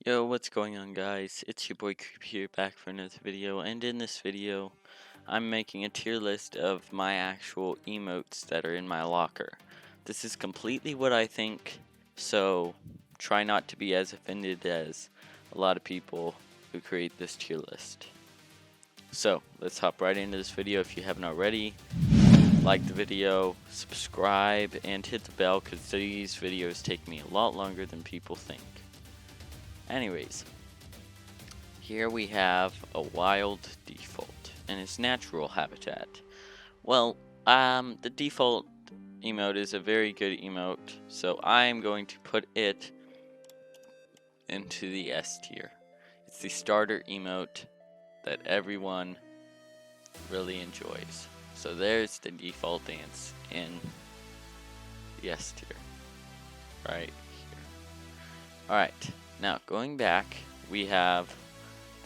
Yo, what's going on, guys? It's your boy Creep here, back for another video, and in this video I'm making a tier list of my actual emotes that are in my locker. This is completely what I think, so try not to be as offended as a lot of people who create this tier list. So let's hop right into this video. If you haven't already, like the video, subscribe, and hit the bell because these videos take me a lot longer than people think. Anyways, here we have a wild default in its natural habitat. Well, the default emote is a very good emote, so I am going to put it into the S tier. It's the starter emote that everyone really enjoys. So there's the default dance in the S tier, right here. Alright, now going back, we have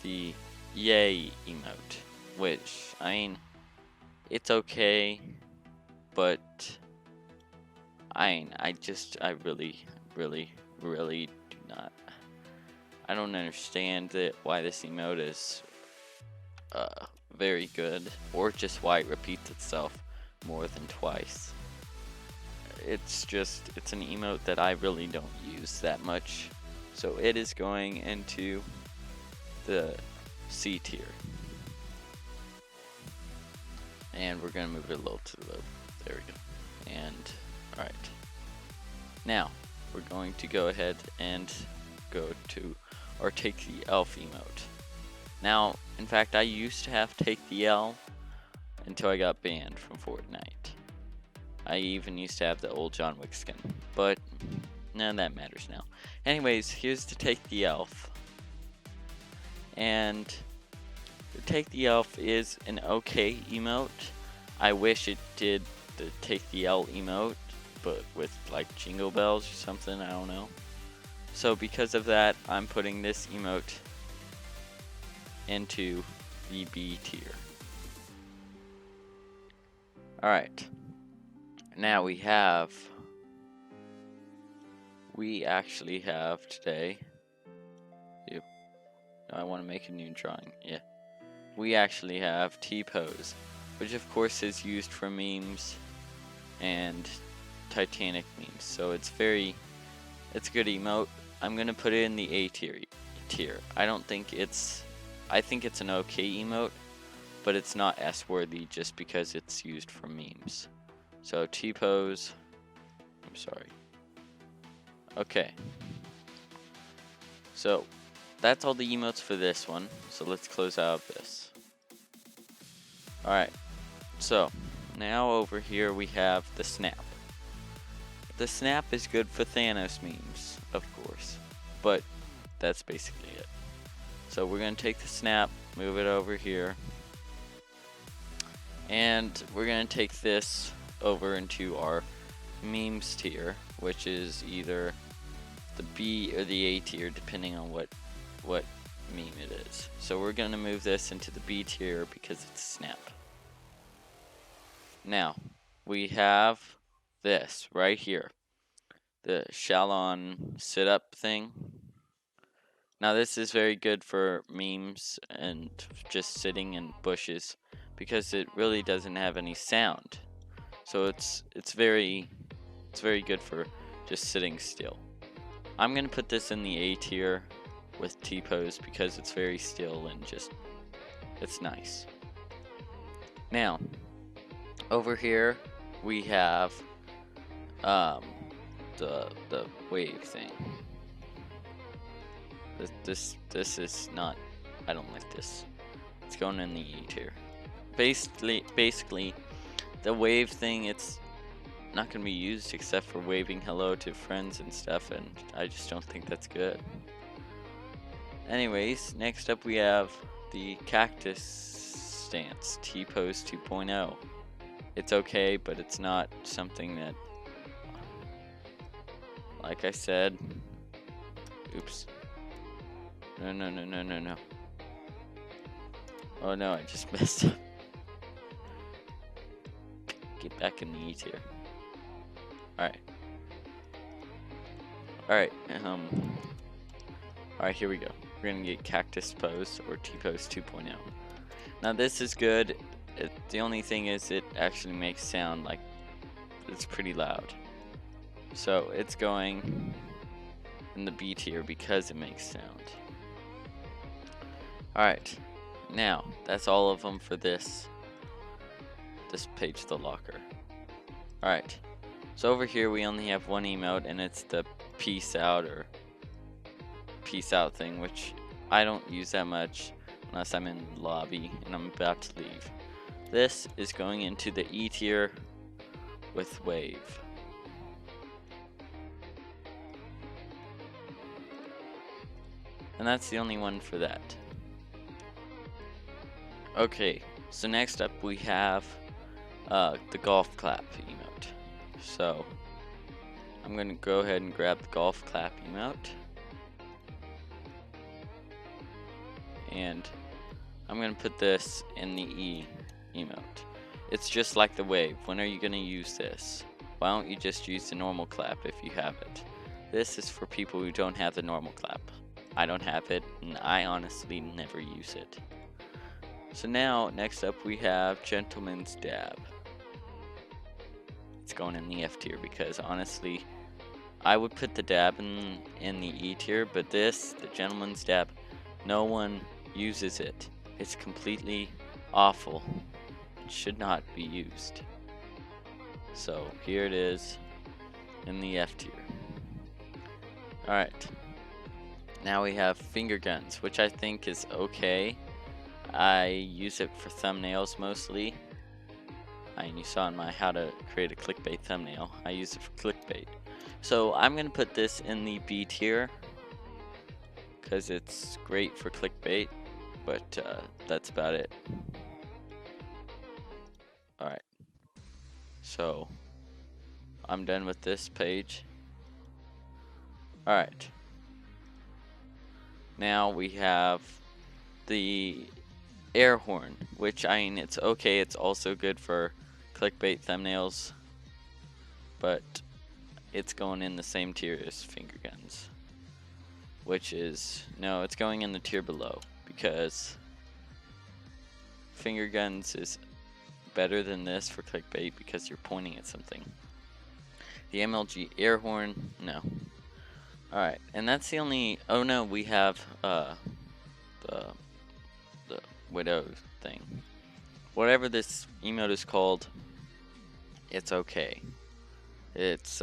the yay emote, which, I mean, it's okay, but I really do not. I don't understand why this emote is very good, or just why it repeats itself more than twice. It's an emote that I really don't use that much, so it is going into the C tier. And we're gonna move it a little to the left. There we go. And alright. Now we're going to go ahead and go to or take the elf emote. Now, in fact, I used to have take the L until I got banned from Fortnite. I even used to have the old John Wick skin, but none of that matters now. Anyways, here's to take the elf. And Take the Elf is an okay emote. I wish it did the Take the L emote, but with like jingle bells or something, I don't know. So because of that, I'm putting this emote into the B tier. Alright. Now we actually have today. Yep. I want to make a new drawing. Yeah. We actually have T-pose, which of course is used for memes and Titanic memes. So it's a good emote. I'm gonna put it in the A tier. I think it's an okay emote, but it's not S-worthy just because it's used for memes. So T-pose. I'm sorry. Okay. So that's all the emotes for this one. So let's close out this. Alright, so now over here we have the snap. The snap is good for Thanos memes, of course, but that's basically it. So we're going to take the snap, move it over here, and we're going to take this over into our memes tier, which is either the B or the A tier, depending on what meme it is. So we're going to move this into the B tier because it's snap. Now, we have this right here, the Shalon sit-up thing. Now this is very good for memes and just sitting in bushes because it really doesn't have any sound. So it's very good for just sitting still. I'm gonna put this in the A tier with T-pose because it's very still and just it's nice. Now, over here we have the wave thing. This is not, I don't like this. It's going in the E tier. Basically the wave thing, it's not gonna be used except for waving hello to friends and stuff, and I just don't think that's good. Anyways, next up we have the cactus stance, T-pose 2.0. It's okay, but it's not something that, like I said, oops. No. Oh no, I just messed up. Get back in the E tier. Alright. Alright, here we go. We're gonna get Cactus Pose or T-Pose 2.0. Now this is good. The only thing is it actually makes sound like it's pretty loud. So it's going in the B tier because it makes sound. Alright, now that's all of them for this page of the locker. Alright, so over here we only have one emote, and it's the peace out or peace out thing, which I don't use that much unless I'm in the lobby and I'm about to leave. This is going into the E tier with wave. And that's the only one for that. Okay, so next up we have the golf clap emote. So I'm going to go ahead and grab the golf clap emote. And I'm going to put this in the E emote. It's just like the wave. When are you going to use this? Why don't you just use the normal clap if you have it? This is for people who don't have the normal clap. I don't have it, and I honestly never use it. So now, next up we have Gentleman's Dab. It's going in the F tier because honestly, I would put the dab in the E tier, but this, the Gentleman's Dab, no one uses it. It's completely awful. It should not be used. So here it is in the F tier. Alright. Now we have finger guns, which I think is okay. I use it for thumbnails mostly. And you saw in my how to create a clickbait thumbnail. I use it for clickbait. So I'm going to put this in the B tier because it's great for clickbait, but that's about it. Alright. So I'm done with this page. Alright. Now we have the air horn, which I mean, it's okay. It's also good for clickbait thumbnails, but it's going in the same tier as finger guns, which is, no, it's going in the tier below because finger guns is better than this for clickbait because you're pointing at something. The MLG air horn, no. Alright, and that's the only, oh no, we have the widow thing. Whatever this emote is called, it's okay. It's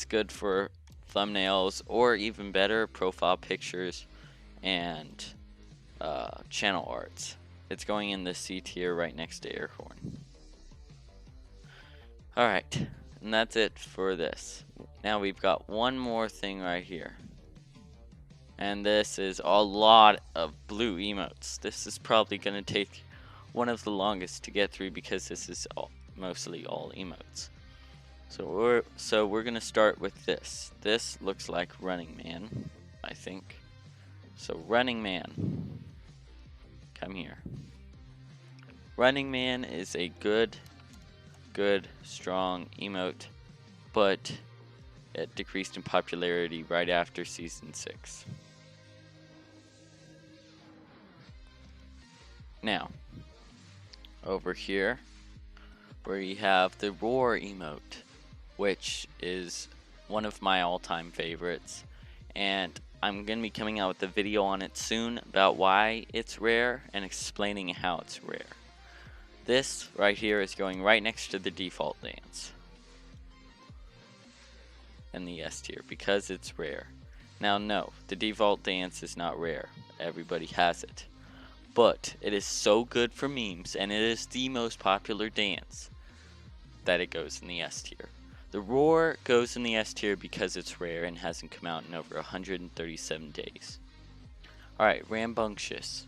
good for thumbnails, or even better, profile pictures and channel arts. It's going in the C tier right next to air horn. Alright, and that's it for this. Now we've got one more thing right here. And this is a lot of blue emotes. This is probably going to take one of the longest to get through because this is mostly all emotes. So we're going to start with this. This looks like Running Man, I think. So Running Man, come here. Running Man is a good, strong emote, but it decreased in popularity right after Season 6. Now, over here, where you have the Roar emote, which is one of my all-time favorites, and I'm going to be coming out with a video on it soon about why it's rare and explaining how it's rare. This right here is going right next to the default dance in the S tier because it's rare. Now no, the default dance is not rare. Everybody has it. But it is so good for memes, and it is the most popular dance, that it goes in the S tier. The Roar goes in the S tier because it's rare and hasn't come out in over 137 days. Alright, Rambunctious.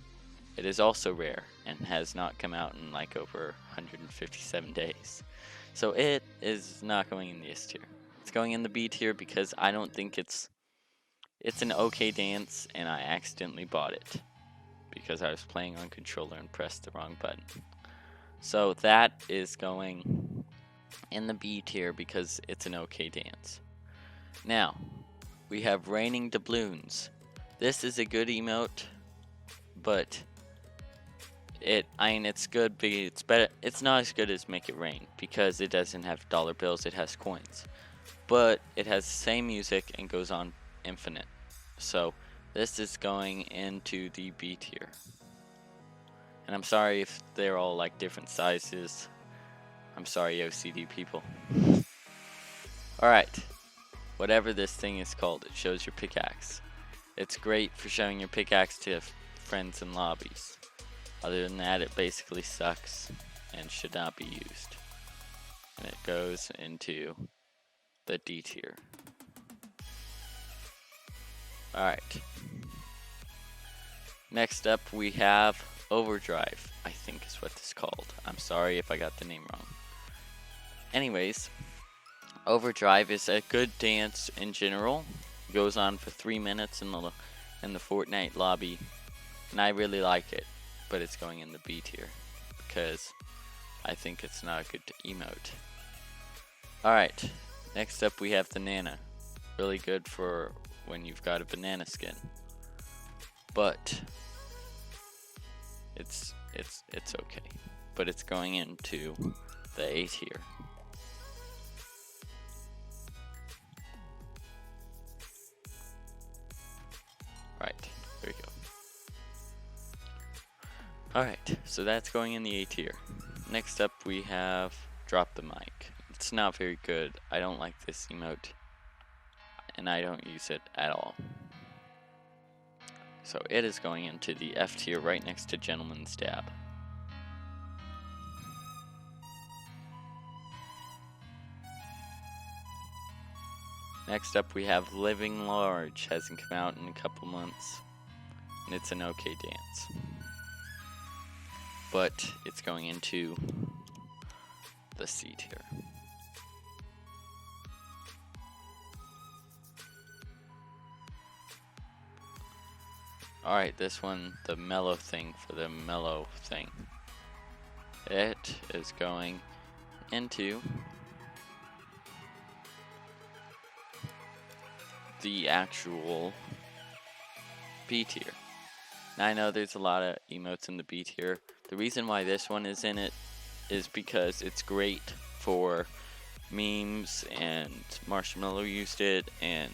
It is also rare and has not come out in like over 157 days. So it is not going in the S tier. It's going in the B tier because I don't think it's an okay dance, and I accidentally bought it because I was playing on controller and pressed the wrong button. So that is going in the B tier because it's an okay dance. Now, we have raining doubloons. This is a good emote, but it's good, but it's better. It's not as good as Make It Rain because it doesn't have dollar bills. It has coins, but it has the same music and goes on infinite. So this is going into the B tier. And I'm sorry if they're all like different sizes. I'm sorry, OCD people. Alright, whatever this thing is called, it shows your pickaxe. It's great for showing your pickaxe to friends in lobbies. Other than that, it basically sucks and should not be used. And it goes into the D tier. Alright. Next up we have Overdrive, I think is what this is called. I'm sorry if I got the name wrong. Anyways, Overdrive is a good dance in general. It goes on for 3 minutes in the Fortnite lobby, and I really like it, but it's going in the B tier because I think it's not a good emote. Alright, next up we have the Nana. Really good for when you've got a banana skin. But it's okay. But it's going into the A tier. Right, there we go. Alright, so that's going in the A tier. Next up we have Drop the Mic. It's not very good. I don't like this emote, and I don't use it at all. So it is going into the F tier right next to Gentleman's Dab. Next up we have Living Large. Hasn't come out in a couple months, and it's an okay dance. But it's going into the C tier. Alright, this one, the mellow thing for the mellow thing. It is going into the actual B tier. Now I know there's a lot of emotes in the B tier. The reason why this one is in it is because it's great for memes, and Marshmallow used it, and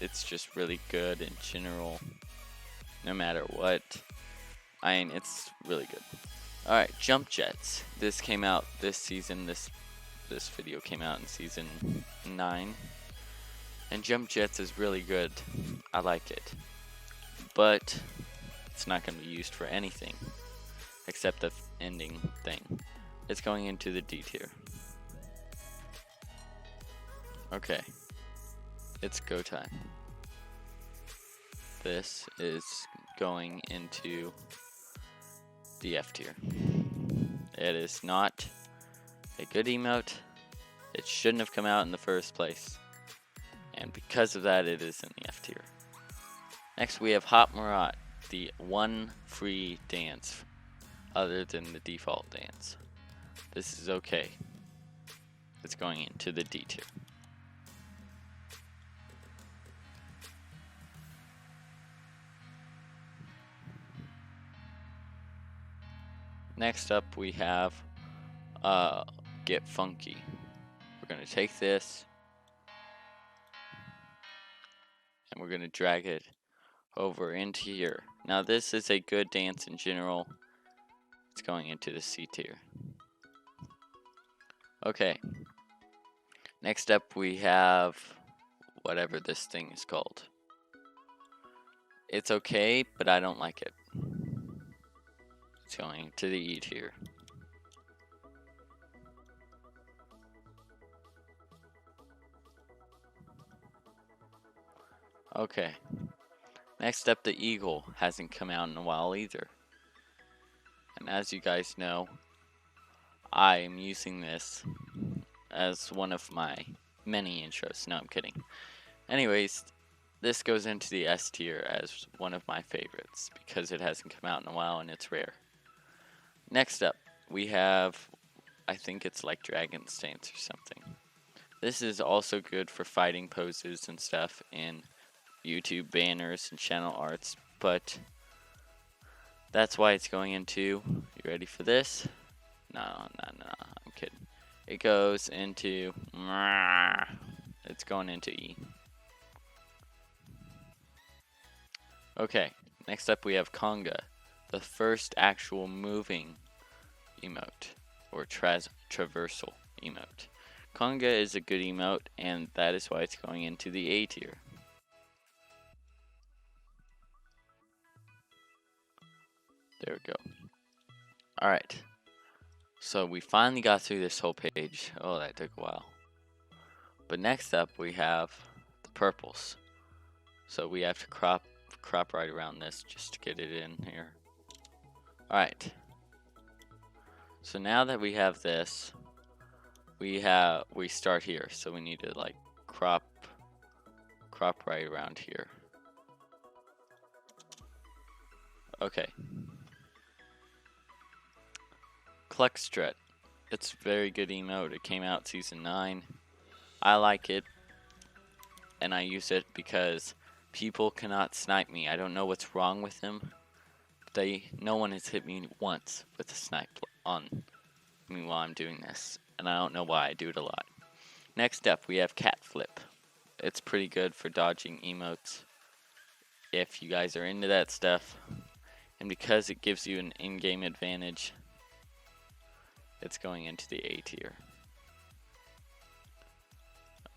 it's just really good in general. No matter what, it's really good. Alright, Jump Jets. This came out this season. This video came out in season 9. And Jump Jets is really good. I like it. But it's not going to be used for anything except the ending thing. It's going into the D tier. Okay. It's go time. This is going into the F tier. It is not a good emote. It shouldn't have come out in the first place. And because of that, it is in the F tier. Next we have Hot Marat, the one free dance other than the default dance. This is okay. It's going into the D tier. Next up we have Get Funky. We're going to take this and we're going to drag it over into here. Now this is a good dance in general. It's going into the C tier. Okay. Next up we have whatever this thing is called. It's okay, but I don't like it. It's going to the E tier. Okay. Next up, the Eagle hasn't come out in a while either. And as you guys know, I am using this as one of my many intros. No, I'm kidding. Anyways, this goes into the S tier as one of my favorites because it hasn't come out in a while and it's rare. Next up, we have, I think it's like Dragon's Dance or something. This is also good for fighting poses and stuff in YouTube banners and channel arts, but that's why it's going into, you ready for this? No, I'm kidding. It goes into, it's going into E. Okay, next up we have conga, the first actual moving emote, or traversal emote. Conga is a good emote, and that is why it's going into the A tier. There we go. Alright, so we finally got through this whole page. Oh, that took a while. But next up we have the purples. So we have to crop right around this just to get it in here. Alright. So now that we have this, we start here. So we need to like crop right around here. Okay. Cluckstrut. It's a very good emote. It came out season 9. I like it, and I use it because people cannot snipe me. I don't know what's wrong with them. No one has hit me once with a snipe on me while I'm doing this, and I don't know why. I do it a lot. Next up, we have cat flip. It's pretty good for dodging emotes if you guys are into that stuff, and because it gives you an in-game advantage, it's going into the A tier.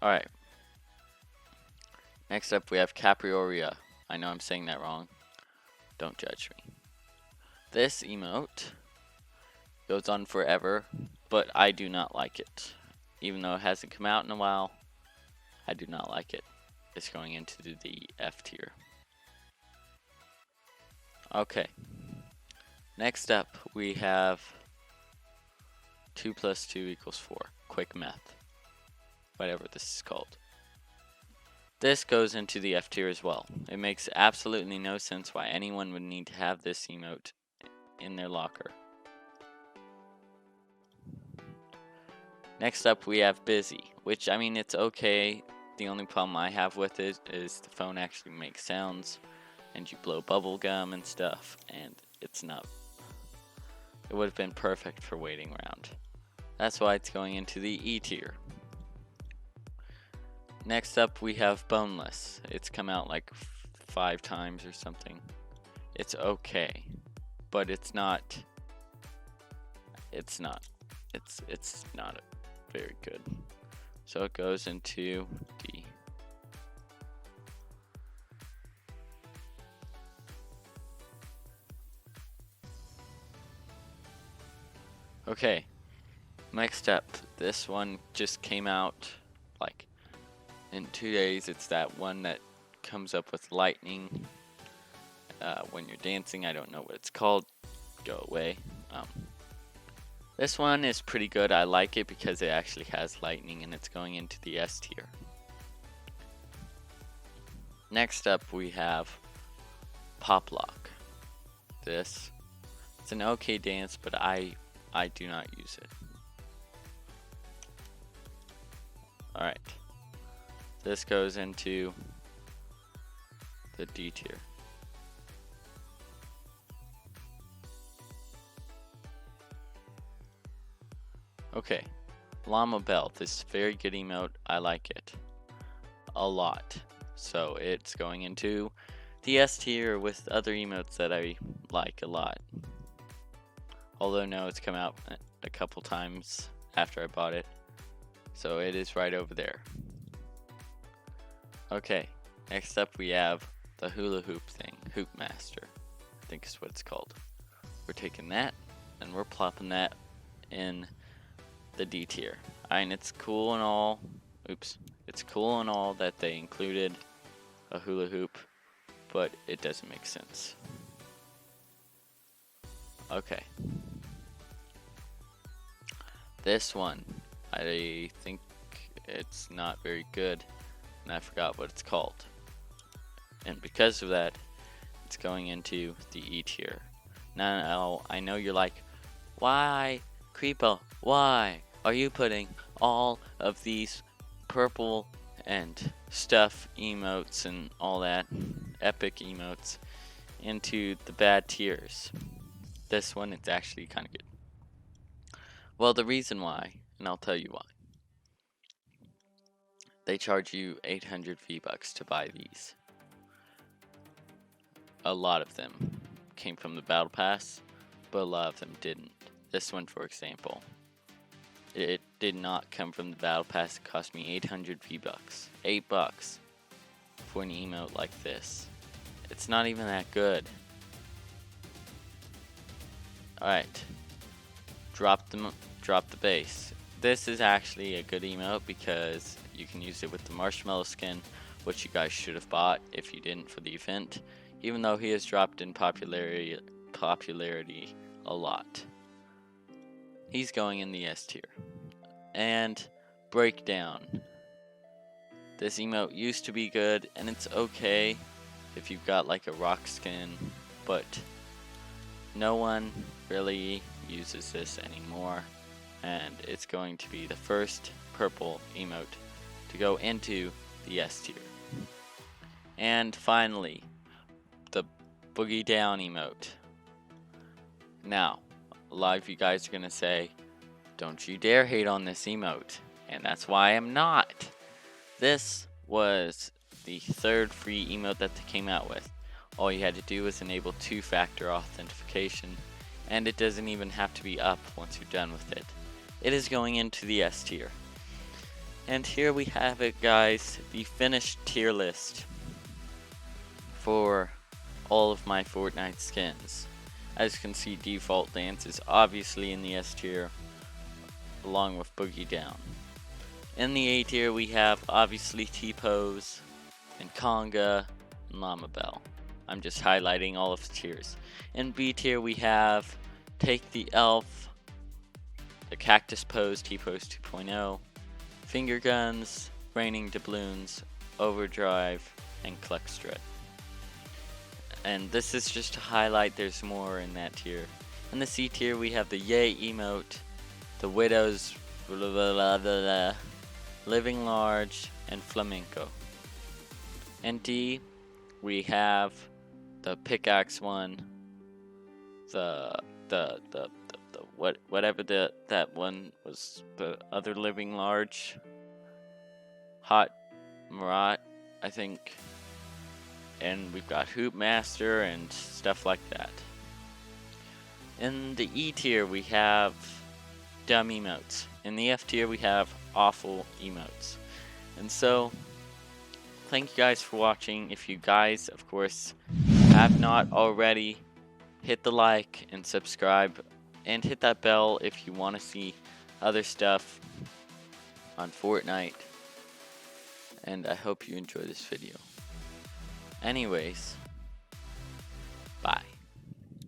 Alright. Next up we have Caprioria. I know I'm saying that wrong. Don't judge me. This emote goes on forever, but I do not like it. Even though it hasn't come out in a while, I do not like it. It's going into the F tier. Okay. Next up we have 2 + 2 = 4. Quick math. Whatever this is called. This goes into the F tier as well. It makes absolutely no sense why anyone would need to have this emote in their locker. Next up we have busy, which I mean it's okay. The only problem I have with it is the phone actually makes sounds and you blow bubble gum and stuff, and it's not. It would have been perfect for waiting around. That's why it's going into the E tier. Next up we have boneless. It's come out like 5 times or something. It's okay, but it's not very good. So it goes into D. Okay, next up, this one just came out like in 2 days. It's that one that comes up with lightning when you're dancing. I don't know what it's called. Go away. This one is pretty good. I like it because it actually has lightning, and it's going into the S tier. Next up we have Pop Lock. It's an okay dance, but I do not use it. Alright. This goes into the D tier. Okay, Llama Bell. This is a very good emote. I like it a lot. So it's going into the S tier with other emotes that I like a lot. Although no, it's come out a couple times after I bought it. So it is right over there. Okay, next up we have the hula hoop thing, Hoop Master, I think is what it's called. We're taking that and we're plopping that in the D tier. I mean, it's cool and all. It's cool and all that they included a hula hoop, but it doesn't make sense. Okay. This one, I think it's not very good, and I forgot what it's called. And because of that, it's going into the E tier. Now, I know you're like, why, Creepo, why are you putting all of these purple and stuff emotes and all that, epic emotes, into the bad tiers. This one, it's actually kind of good. Well, the reason why, and I'll tell you why. They charge you 800 V-Bucks to buy these. A lot of them came from the Battle Pass, but a lot of them didn't. This one, for example, it did not come from the Battle Pass. It cost me 800 V-Bucks. $8 for an emote like this. It's not even that good. Alright. Drop the base. This is actually a good emote because you can use it with the marshmallow skin, which you guys should have bought if you didn't for the event, even though he has dropped in popularity a lot. He's going in the S tier. And Breakdown. This emote used to be good, and it's okay if you've got like a rock skin, but no one really uses this anymore, and it's going to be the first purple emote to go into the S tier. And finally, the Boogie Down emote. Now, a lot of you guys are gonna say, don't you dare hate on this emote, and that's why I'm not. This was the third free emote that they came out with. All you had to do was enable two-factor authentication, and it doesn't even have to be up once you're done with it. It is going into the S tier. And here we have it, guys, the finished tier list for all of my Fortnite skins. As you can see, Default Dance is obviously in the S tier, along with Boogie Down. In the A tier, we have obviously T-Pose, and Conga, and Llama Bell. I'm just highlighting all of the tiers. In B tier, we have Take the Elf, the Cactus Pose, T-Pose 2.0, Finger Guns, Raining Doubloons, Overdrive, and Cluckstrut. And this is just to highlight there's more in that tier. In the C tier, we have the Yay emote, the Widows, Living Large, and Flamenco. In D, we have the Pickaxe one, whatever that one was, the other Living Large, Hot Marat, I think. And we've got Hoop Master and stuff like that. In the E tier, we have dumb emotes. In the F tier, we have awful emotes. And so, thank you guys for watching. If you guys, of course, have not already, hit the like and subscribe, and hit that bell if you want to see other stuff on Fortnite. And I hope you enjoy this video. Anyways, bye.